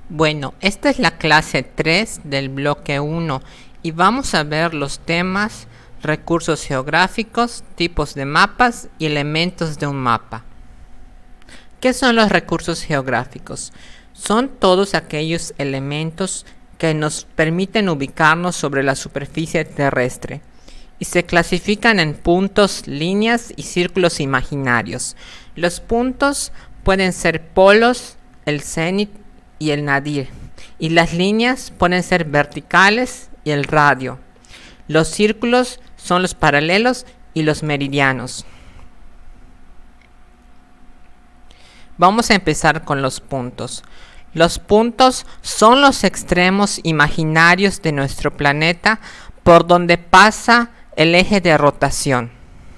Bueno, esta es la clase 3 del bloque 1 y vamos a ver los temas recursos geográficos, tipos de mapas y elementos de un mapa. ¿Qué son los recursos geográficos? Son todos aquellos elementos que nos permiten ubicarnos sobre la superficie terrestre y se clasifican en puntos, líneas y círculos imaginarios. Los puntos pueden ser polos, el cenit y el nadir, y las líneas pueden ser verticales y el radio. Los círculos son los paralelos y los meridianos. Vamos a empezar con los puntos. Los puntos son los extremos imaginarios de nuestro planeta por donde pasa el eje de rotación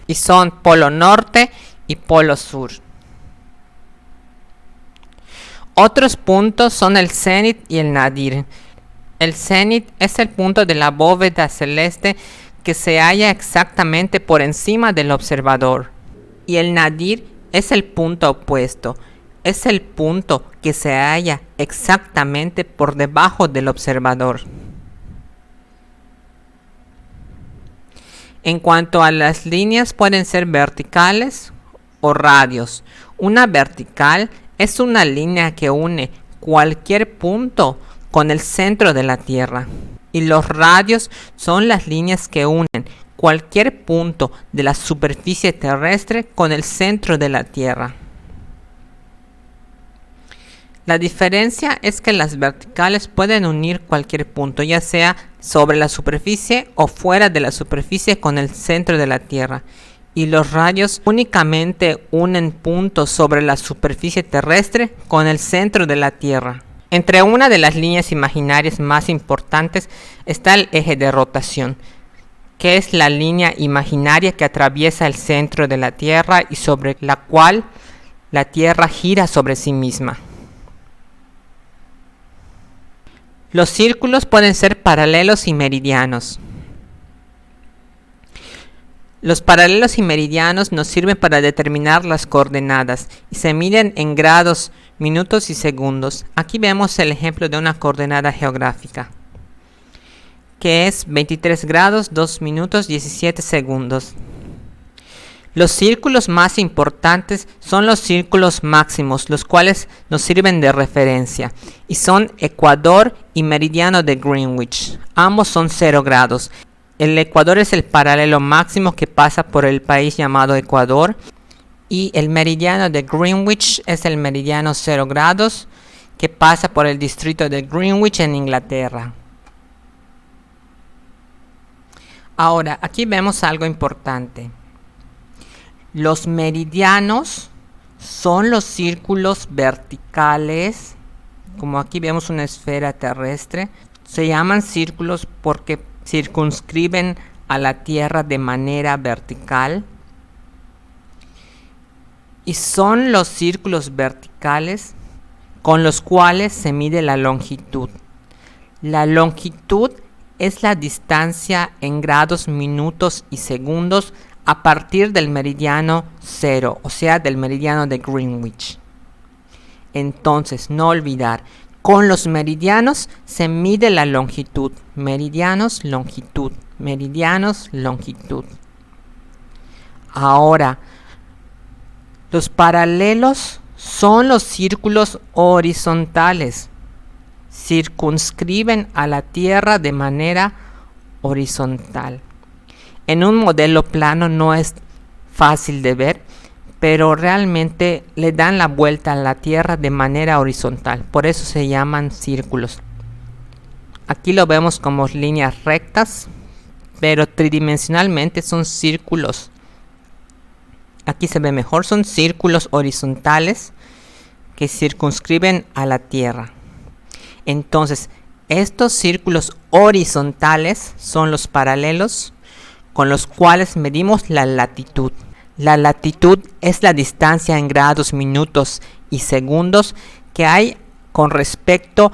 y son polo norte y polo sur. Otros puntos son el cenit y el nadir. El cenit es el punto de la bóveda celeste que se halla exactamente por encima del observador. Y el nadir es el punto opuesto. Es el punto que se halla exactamente por debajo del observador. En cuanto a las líneas, pueden ser verticales o radios. Una vertical es una línea que une cualquier punto con el centro de la Tierra. Y los radios son las líneas que unen cualquier punto de la superficie terrestre con el centro de la Tierra. La diferencia es que las verticales pueden unir cualquier punto, ya sea sobre la superficie o fuera de la superficie con el centro de la Tierra. Y los radios únicamente unen puntos sobre la superficie terrestre con el centro de la Tierra. Entre una de las líneas imaginarias más importantes está el eje de rotación, que es la línea imaginaria que atraviesa el centro de la Tierra y sobre la cual la Tierra gira sobre sí misma. Los círculos pueden ser paralelos y meridianos. Los paralelos y meridianos nos sirven para determinar las coordenadas y se miden en grados, minutos y segundos. Aquí vemos el ejemplo de una coordenada geográfica, que es 23 grados, 2 minutos, 17 segundos. Los círculos más importantes son los círculos máximos, los cuales nos sirven de referencia, y son Ecuador y meridiano de Greenwich. Ambos son 0 grados. El Ecuador es el paralelo máximo que pasa por el país llamado Ecuador, y el meridiano de Greenwich es el meridiano 0 grados que pasa por el distrito de Greenwich en Inglaterra. Ahora, aquí vemos algo importante. Los meridianos son los círculos verticales, como aquí vemos una esfera terrestre. Se llaman círculos porque circunscriben a la Tierra de manera vertical. Y son los círculos verticales con los cuales se mide la longitud. La longitud es la distancia en grados, minutos y segundos a partir del meridiano 0, o sea, del meridiano de Greenwich. Entonces, no olvidar, con los meridianos se mide la longitud. Meridianos, longitud. Meridianos, longitud. Ahora, los paralelos son los círculos horizontales. Circunscriben a la Tierra de manera horizontal. En un modelo plano no es fácil de ver, pero realmente le dan la vuelta a la Tierra de manera horizontal. Por eso se llaman círculos. Aquí lo vemos como líneas rectas, pero tridimensionalmente son círculos. Aquí se ve mejor, son círculos horizontales que circunscriben a la Tierra. Entonces, estos círculos horizontales son los paralelos con los cuales medimos la latitud. La latitud es la distancia en grados, minutos y segundos que hay con respecto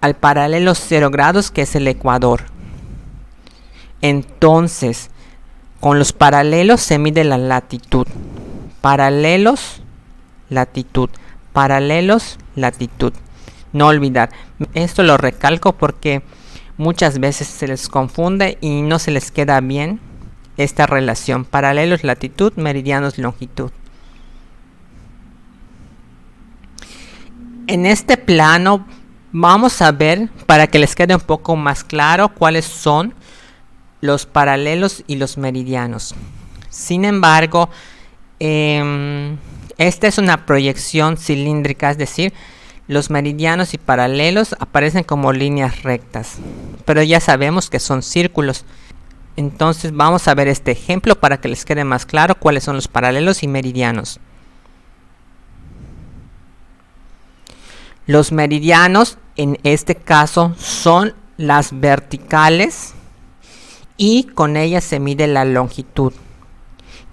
al paralelo 0 grados, que es el Ecuador. Entonces, con los paralelos se mide la latitud. Paralelos, latitud. Paralelos, latitud. no olvidar. Esto lo recalco porque muchas veces se les confunde y no se les queda bien esta relación: paralelos, latitud, meridianos, longitud. En este plano vamos a ver, para que les quede un poco más claro, cuáles son los paralelos y los meridianos. Sin embargo, esta es una proyección cilíndrica, es decir, los meridianos y paralelos aparecen como líneas rectas, pero ya sabemos que son círculos. Entonces vamos a ver este ejemplo para que les quede más claro cuáles son los paralelos y meridianos. Los meridianos en este caso son las verticales y con ellas se mide la longitud,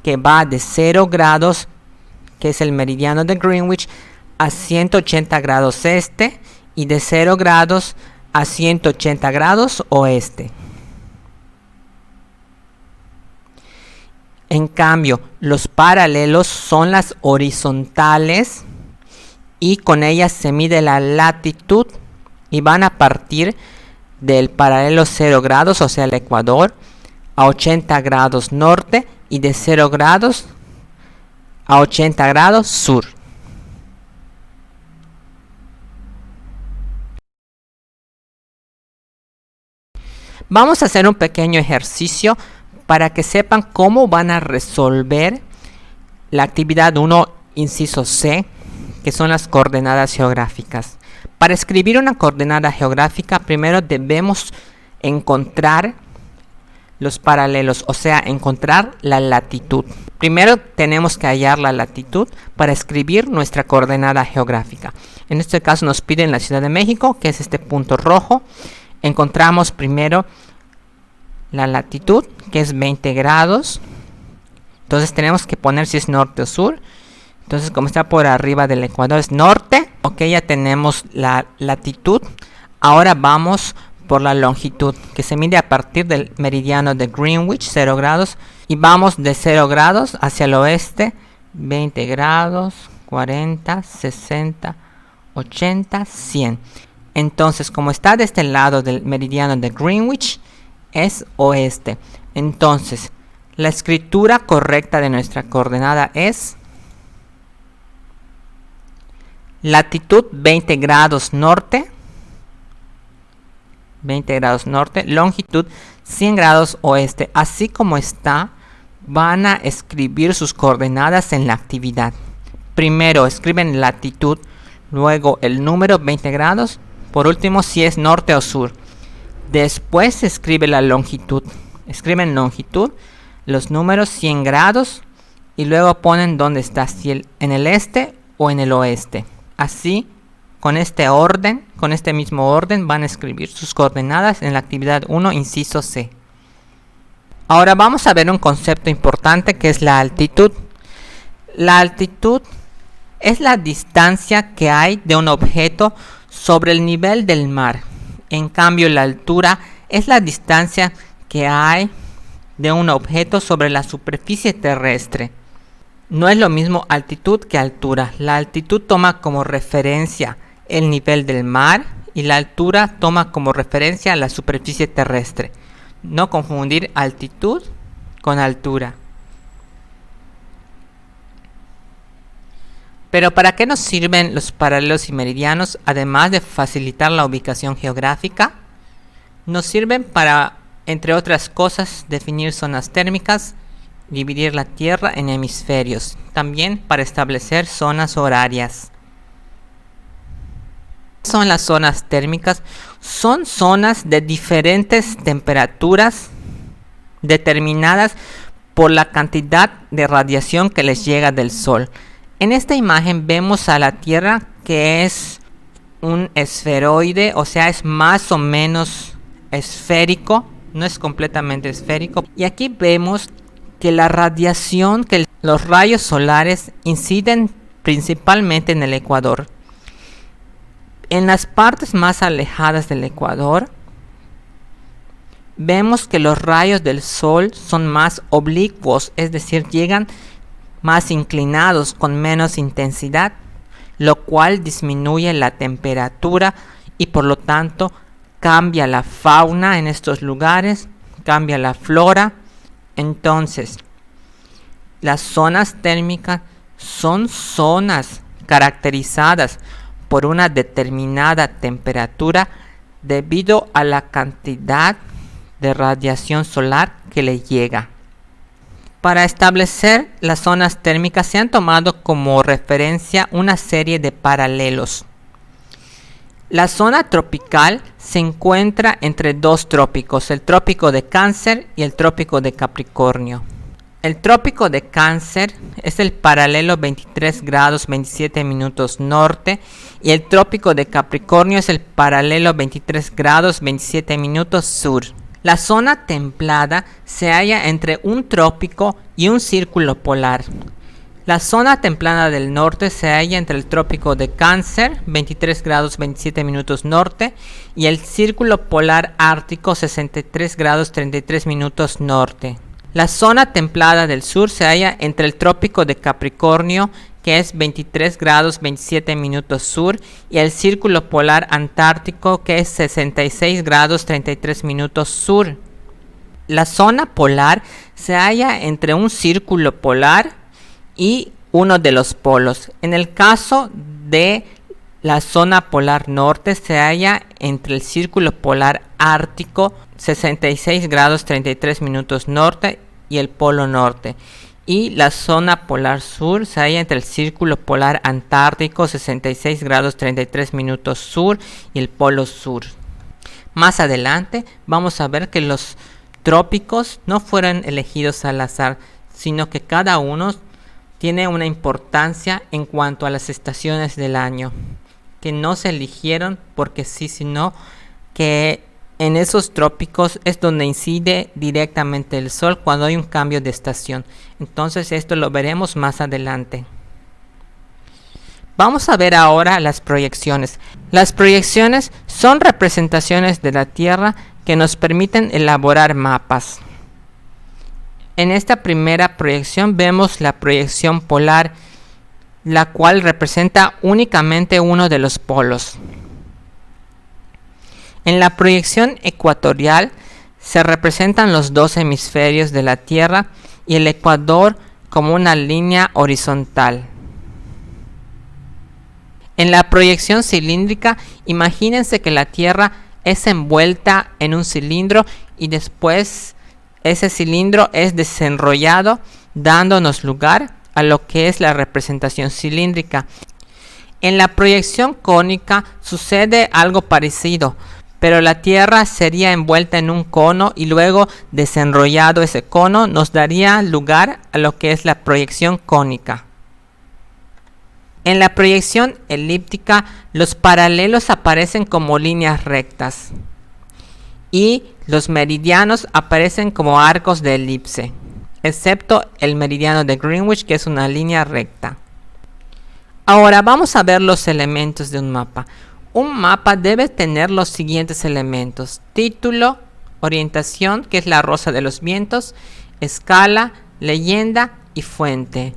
que va de 0 grados, que es el meridiano de Greenwich, a 180 grados este, y de 0 grados a 180 grados oeste. En cambio, los paralelos son las horizontales y con ellas se mide la latitud y van a partir del paralelo 0 grados, o sea el ecuador, a 80 grados norte y de 0 grados a 80 grados sur. Vamos a hacer un pequeño ejercicio para que sepan cómo van a resolver la actividad 1, inciso C, que son las coordenadas geográficas. Para escribir una coordenada geográfica, primero debemos encontrar los paralelos, o sea, encontrar la latitud. Primero tenemos que hallar la latitud para escribir nuestra coordenada geográfica. En este caso nos piden la Ciudad de México, que es este punto rojo. Encontramos primero la latitud, que es 20 grados. Entonces tenemos que poner si es norte o sur. Entonces, como está por arriba del ecuador, es norte. Ok, ya tenemos la latitud. Ahora vamos por la longitud, que se mide a partir del meridiano de Greenwich, 0 grados. Y vamos de 0 grados hacia el oeste, 20 grados, 40, 60, 80, 100. Entonces, como está de este lado del meridiano de Greenwich, es oeste. Entonces, la escritura correcta de nuestra coordenada es latitud 20 grados norte, 20 grados norte, longitud 100 grados oeste. Así como está, van a escribir sus coordenadas en la actividad. Primero escriben latitud, luego el número 20 grados, por último si es norte o sur. Después se escribe la longitud. Escriben longitud, los números 100 grados y luego ponen dónde está, si en el este o en el oeste. Así, con este orden, con este mismo orden, van a escribir sus coordenadas en la actividad 1, inciso C. Ahora vamos a ver un concepto importante que es la altitud. La altitud es la distancia que hay de un objeto sobre el nivel del mar. En cambio, la altura es la distancia que hay de un objeto sobre la superficie terrestre. No es lo mismo altitud que altura. La altitud toma como referencia el nivel del mar y la altura toma como referencia la superficie terrestre. No confundir altitud con altura. Pero ¿para qué nos sirven los paralelos y meridianos? Además de facilitar la ubicación geográfica, nos sirven para, entre otras cosas, definir zonas térmicas, dividir la Tierra en hemisferios, también para establecer zonas horarias. ¿Qué son las zonas térmicas? Son zonas de diferentes temperaturas determinadas por la cantidad de radiación que les llega del Sol. En esta imagen vemos a la Tierra, que es un esferoide, o sea, es más o menos esférico, no es completamente esférico. Y aquí vemos que la radiación, que los rayos solares inciden principalmente en el ecuador. En las partes más alejadas del ecuador, vemos que los rayos del sol son más oblicuos, es decir, llegan más inclinados, con menos intensidad. lo cual disminuye la temperatura y por lo tanto cambia la fauna en estos lugares, cambia la flora. Entonces, las zonas térmicas son zonas caracterizadas por una determinada temperatura debido a la cantidad de radiación solar que le llega. Para establecer las zonas térmicas se han tomado como referencia una serie de paralelos. La zona tropical se encuentra entre dos trópicos, el trópico de Cáncer y el trópico de Capricornio. El trópico de Cáncer es el paralelo 23 grados 27 minutos norte y el trópico de Capricornio es el paralelo 23 grados 27 minutos sur. La zona templada se halla entre un trópico y un círculo polar. La zona templada del norte se halla entre el trópico de Cáncer, 23 grados 27 minutos norte, y el círculo polar ártico, 63 grados 33 minutos norte. La zona templada del sur se halla entre el trópico de Capricornio, que es 23 grados 27 minutos sur, y el círculo polar antártico, que es 66 grados 33 minutos sur. La zona polar se halla entre un círculo polar y uno de los polos. En el caso de la zona polar norte se halla entre el círculo polar ártico 66 grados 33 minutos norte y el polo norte, y la zona polar sur se halla entre el círculo polar antártico 66 grados 33 minutos sur y el polo sur. Más adelante vamos a ver que los trópicos no fueron elegidos al azar, sino que cada uno tiene una importancia en cuanto a las estaciones del año, que no se eligieron porque sí, sino que en esos trópicos es donde incide directamente el sol cuando hay un cambio de estación. Entonces esto lo veremos más adelante. Vamos a ver ahora las proyecciones. Las proyecciones son representaciones de la Tierra que nos permiten elaborar mapas. En esta primera proyección vemos la proyección polar, la cual representa únicamente uno de los polos. En la proyección ecuatorial se representan los dos hemisferios de la Tierra y el ecuador como una línea horizontal. En la proyección cilíndrica, imagínense que la Tierra es envuelta en un cilindro y después ese cilindro es desenrollado, dándonos lugar a lo que es la representación cilíndrica. En la proyección cónica sucede algo parecido, pero la Tierra sería envuelta en un cono y luego desenrollado ese cono nos daría lugar a lo que es la proyección cónica. En la proyección elíptica, los paralelos aparecen como líneas rectas y los meridianos aparecen como arcos de elipse, excepto el meridiano de Greenwich, que es una línea recta. Ahora vamos a ver los elementos de un mapa. Un mapa debe tener los siguientes elementos: título, orientación, que es la rosa de los vientos, escala, leyenda y fuente.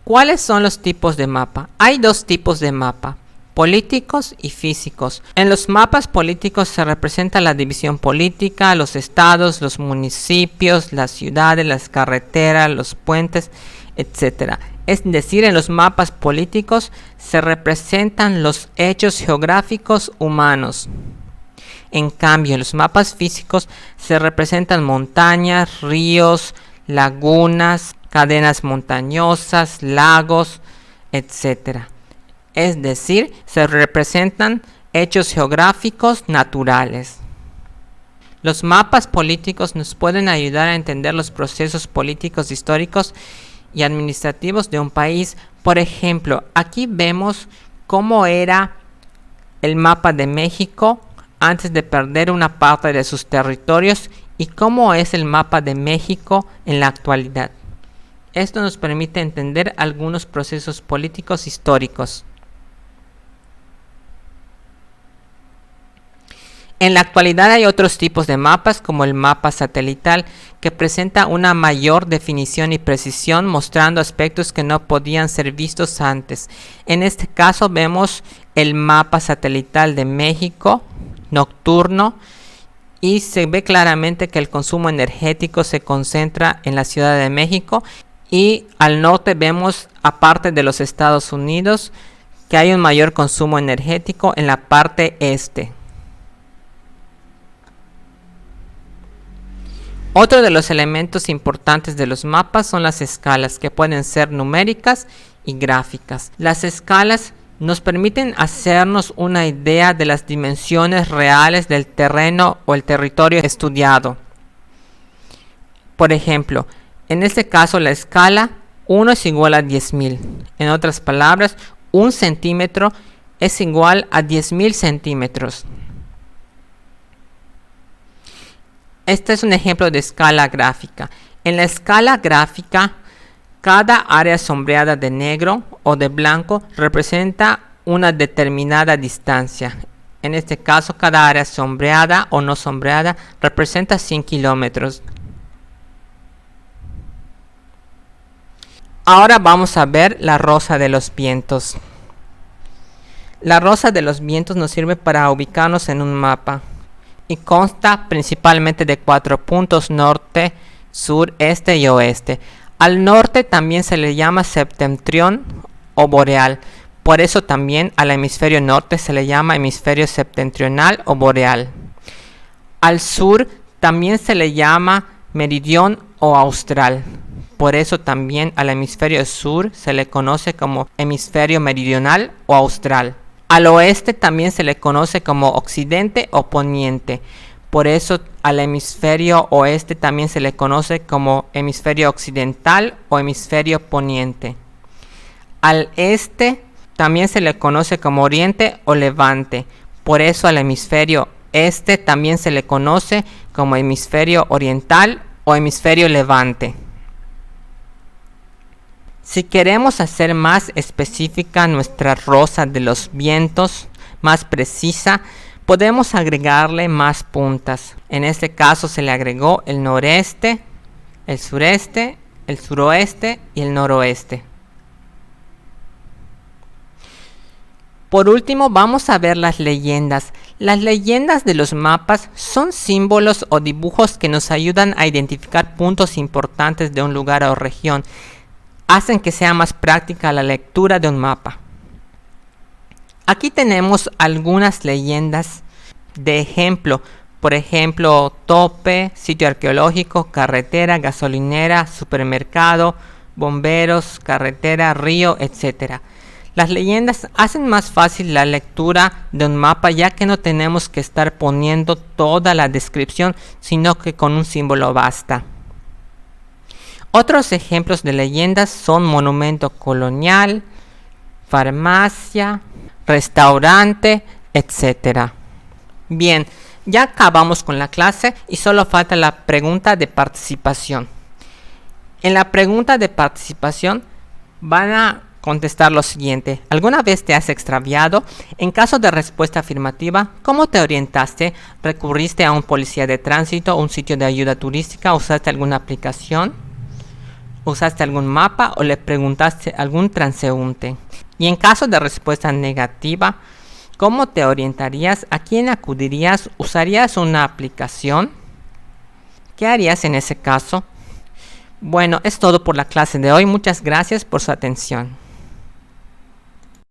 ¿Cuáles son los tipos de mapa? Hay dos tipos de mapa: políticos y físicos. En los mapas políticos se representa la división política, los estados, los municipios, las ciudades, las carreteras, los puentes, etc. Es decir, en los mapas políticos se representan los hechos geográficos humanos. En cambio, en los mapas físicos se representan montañas, ríos, lagunas, cadenas montañosas, lagos, etc. Es decir, se representan hechos geográficos naturales. Los mapas políticos nos pueden ayudar a entender los procesos políticos, históricos y administrativos de un país. Por ejemplo, aquí vemos cómo era el mapa de México antes de perder una parte de sus territorios y cómo es el mapa de México en la actualidad. Esto nos permite entender algunos procesos políticos históricos. En la actualidad hay otros tipos de mapas, como el mapa satelital, que presenta una mayor definición y precisión, mostrando aspectos que no podían ser vistos antes. En este caso vemos el mapa satelital de México nocturno y se ve claramente que el consumo energético se concentra en la Ciudad de México, y al norte vemos, aparte de los Estados Unidos, que hay un mayor consumo energético en la parte este. Otro de los elementos importantes de los mapas son las escalas, que pueden ser numéricas y gráficas. Las escalas nos permiten hacernos una idea de las dimensiones reales del terreno o el territorio estudiado. Por ejemplo, en este caso la escala 1 es igual a 10.000. En otras palabras, 1 centímetro es igual a 10.000 centímetros. Este es un ejemplo de escala gráfica. En la escala gráfica, cada área sombreada de negro o de blanco representa una determinada distancia. En este caso, cada área sombreada o no sombreada representa 100 kilómetros. Ahora vamos a ver la rosa de los vientos. La rosa de los vientos nos sirve para ubicarnos en un mapa y consta principalmente de 4 puntos: norte, sur, este y oeste. Al norte también se le llama septentrión o boreal. Por eso también al hemisferio norte se le llama hemisferio septentrional o boreal. Al sur también se le llama meridión o austral. Por eso también al hemisferio sur se le conoce como hemisferio meridional o austral. Al oeste también se le conoce como occidente o poniente. Por eso al hemisferio oeste también se le conoce como hemisferio occidental o hemisferio poniente. Al este también se le conoce como oriente o levante. Por eso al hemisferio este también se le conoce como hemisferio oriental o hemisferio levante. Si queremos hacer más específica nuestra rosa de los vientos, más precisa, podemos agregarle más puntas. En este caso se le agregó el noreste, el sureste, el suroeste y el noroeste. Por último, vamos a ver las leyendas. Las leyendas de los mapas son símbolos o dibujos que nos ayudan a identificar puntos importantes de un lugar o región. Hacen que sea más práctica la lectura de un mapa. Aquí tenemos algunas leyendas de ejemplo. Por ejemplo, tope, sitio arqueológico, carretera, gasolinera, supermercado, bomberos, carretera, río, etc. Las leyendas hacen más fácil la lectura de un mapa, ya que no tenemos que estar poniendo toda la descripción, sino que con un símbolo basta. Otros ejemplos de leyendas son monumento colonial, farmacia, restaurante, etc. Bien, ya acabamos con la clase y solo falta la pregunta de participación. En la pregunta de participación van a contestar lo siguiente: ¿alguna vez te has extraviado? En caso de respuesta afirmativa, ¿cómo te orientaste? ¿Recurriste a un policía de tránsito, un sitio de ayuda turística? ¿Usaste alguna aplicación? ¿Usaste algún mapa o le preguntaste a algún transeúnte? Y en caso de respuesta negativa, ¿cómo te orientarías? ¿A quién acudirías? ¿Usarías una aplicación? ¿Qué harías en ese caso? Bueno, es todo por la clase de hoy. Muchas gracias por su atención.